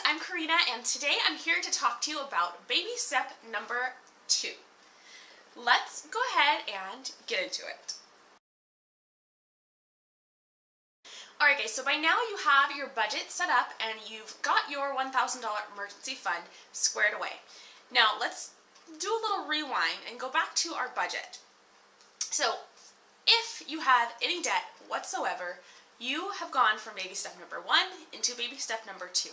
I'm Corina, and today I'm here to talk to you about baby step number 2. Let's go ahead and get into it. Alright guys, so by now you have your budget set up and you've got your $1,000 emergency fund squared away. Now let's do a little rewind and go back to our budget. So if you have any debt whatsoever, you have gone from baby step number 1 into baby step number 2,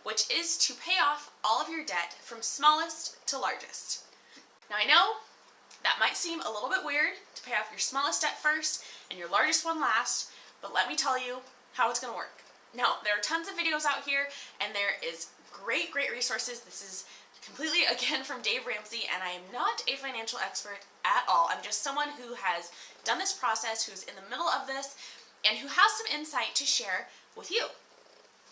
which is to pay off all of your debt from smallest to largest. Now I know that might seem a little bit weird to pay off your smallest debt first and your largest one last, but let me tell you how it's going to work. Now, there are tons of videos out here and there is great resources. This is completely, again, from Dave Ramsey, and I am not a financial expert at all. I'm just someone who has done this process, who's in the middle of this, and who has some insight to share with you.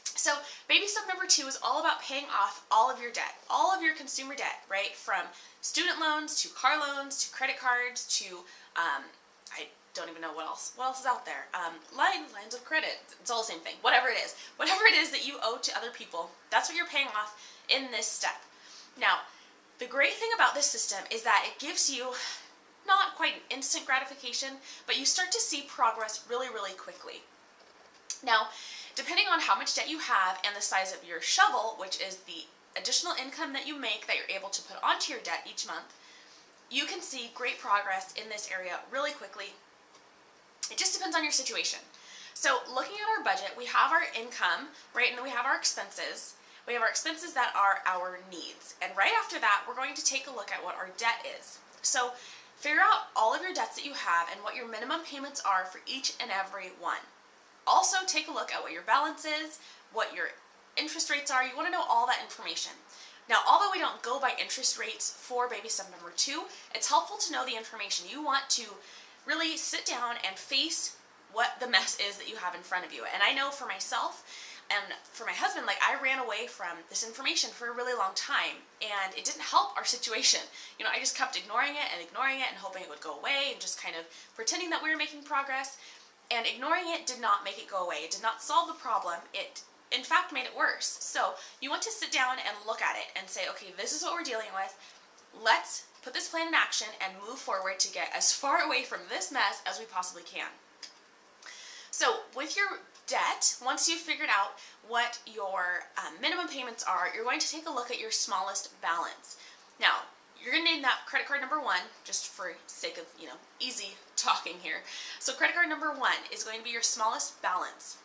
So baby step number 2 is all about paying off all of your debt, all of your consumer debt, right? From student loans to car loans to credit cards to, I don't even know what else is out there. Lines of credit, it's all the same thing, whatever it is. Whatever it is that you owe to other people, that's what you're paying off in this step. Now, the great thing about this system is that it gives you not quite an instant gratification, but you start to see progress really quickly. Now, depending on how much debt you have and the size of your shovel, which is the additional income that you make that you're able to put onto your debt each month, you can see great progress in this area really quickly. It just depends on your situation. So looking at our budget, we have our income, right, and then we have our expenses. We have our expenses that are our needs. And right after that, we're going to take a look at what our debt is. So figure out all of your debts that you have and what your minimum payments are for each and every one. Also take a look at what your balance is, what your interest rates are. You want to know all that information. Now, although we don't go by interest rates for baby step number 2, it's helpful to know the information. You want to really sit down and face what the mess is that you have in front of you. And I know for myself and for my husband, like, I ran away from this information for a really long time, and it didn't help our situation. You know, I just kept ignoring it and hoping it would go away and just kind of pretending that we were making progress. And ignoring it did not make it go away. It did not solve the problem. It, in fact, made it worse. So you want to sit down and look at it and say, okay, this is what we're dealing with. Let's put this plan in action and move forward to get as far away from this mess as we possibly can. So with your debt, once you've figured out what your minimum payments are, you're going to take a look at your smallest balance. Now, you're going to name that credit card number 1, just for sake of, easy talking here. So credit card number 1 is going to be your smallest balance.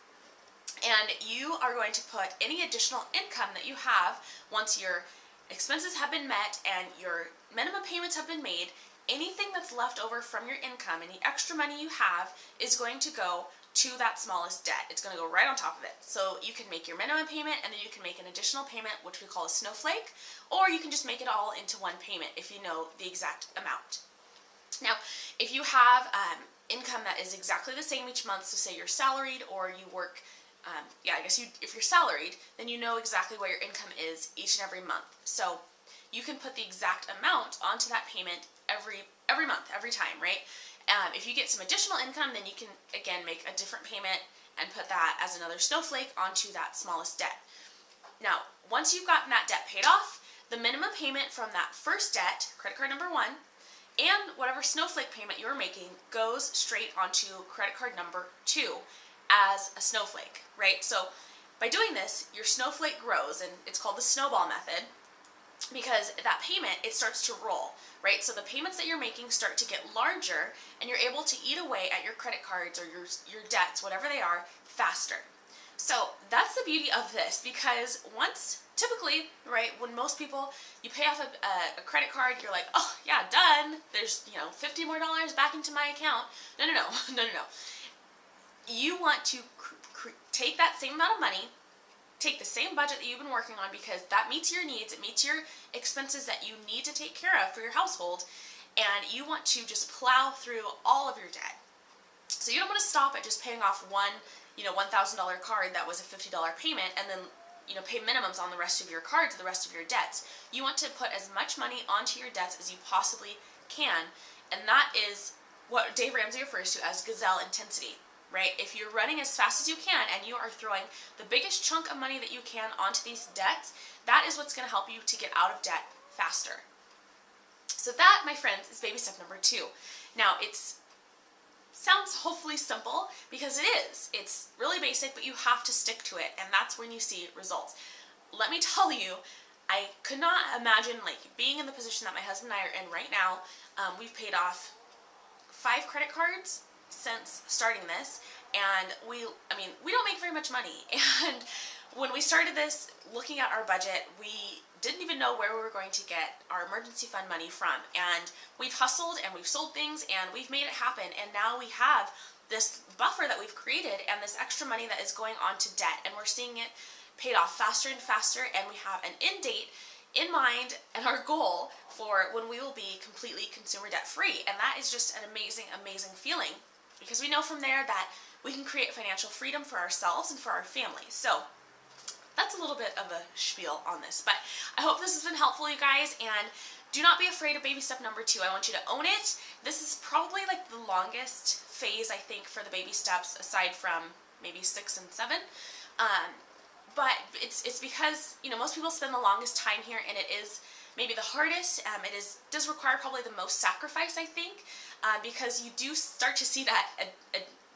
And you are going to put any additional income that you have once your expenses have been met and your minimum payments have been made. Anything that's left over from your income, any extra money you have, is going to go to that smallest debt. It's going to go right on top of it. So you can make your minimum payment and then you can make an additional payment, which we call a snowflake, or you can just make it all into one payment if you know the exact amount. Now, if you have income that is exactly the same each month, so say you're salaried or you work, if you're salaried, then you know exactly what your income is each and every month. So you can put the exact amount onto that payment every month, every time, right? If you get some additional income, then you can, again, make a different payment and put that as another snowflake onto that smallest debt. Now, once you've gotten that debt paid off, the minimum payment from that first debt, credit card number 1, and whatever snowflake payment you're making goes straight onto credit card number 2 as a snowflake, right? So by doing this, your snowflake grows, and it's called the snowball method, because that payment, it starts to roll, right? So the payments that you're making start to get larger and you're able to eat away at your credit cards or your debts, whatever they are, faster. So that's the beauty of this, because once, typically, right, when most people, you pay off a credit card, you're like, oh yeah, done, there's, $50 more back into my account. No. You want to take that same amount of money, take the same budget that you've been working on, because that meets your needs, it meets your expenses that you need to take care of for your household, and you want to just plow through all of your debt. So you don't want to stop at just paying off one, $1,000 card that was a $50 payment and then, pay minimums on the rest of your cards, the rest of your debts. You want to put as much money onto your debts as you possibly can, and that is what Dave Ramsey refers to as gazelle intensity. right? If you're running as fast as you can and you are throwing the biggest chunk of money that you can onto these debts, that is what's going to help you to get out of debt faster. So that, my friends, is baby step number 2. Now, sounds hopefully simple, because it is. It's really basic, but you have to stick to it, and that's when you see results. Let me tell you, I could not imagine being in the position that my husband and I are in right now. We've paid off 5 credit cards since starting this, and we don't make very much money. And when we started this, looking at our budget, we didn't even know where we were going to get our emergency fund money from. And we've hustled and we've sold things and we've made it happen. And now we have this buffer that we've created and this extra money that is going on to debt. And we're seeing it paid off faster and faster. And we have an end date in mind and our goal for when we will be completely consumer debt free. And that is just an amazing, amazing feeling, because we know from there that we can create financial freedom for ourselves and for our family. So that's a little bit of a spiel on this, but I hope this has been helpful, you guys, and do not be afraid of baby step number 2. I want you to own it. This is probably the longest phase, I think, for the baby steps, aside from maybe 6 and 7. But it's because, most people spend the longest time here, and it is maybe the hardest. It does require probably the most sacrifice, I think, because you do start to see that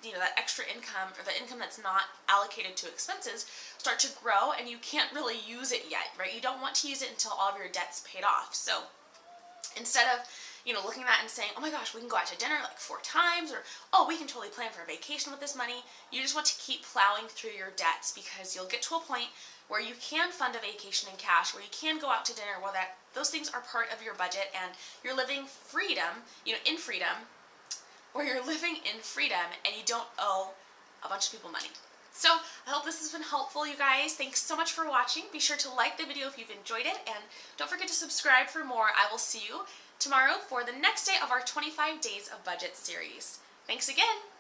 that extra income, or the income that's not allocated to expenses, start to grow, and you can't really use it yet, right? You don't want to use it until all of your debt's paid off. So instead of looking at that and saying, oh my gosh, we can go out to dinner 4 times, or oh, we can totally plan for a vacation with this money, you just want to keep plowing through your debts, because you'll get to a point where you can fund a vacation in cash, where you can go out to dinner, where those things are part of your budget, and you're living freedom, in freedom, where you're living in freedom and you don't owe a bunch of people money. So I hope this has been helpful, you guys. Thanks so much for watching. Be sure to like the video if you've enjoyed it, and don't forget to subscribe for more. I will see you tomorrow for the next day of our 25 Days of Budget series. Thanks again.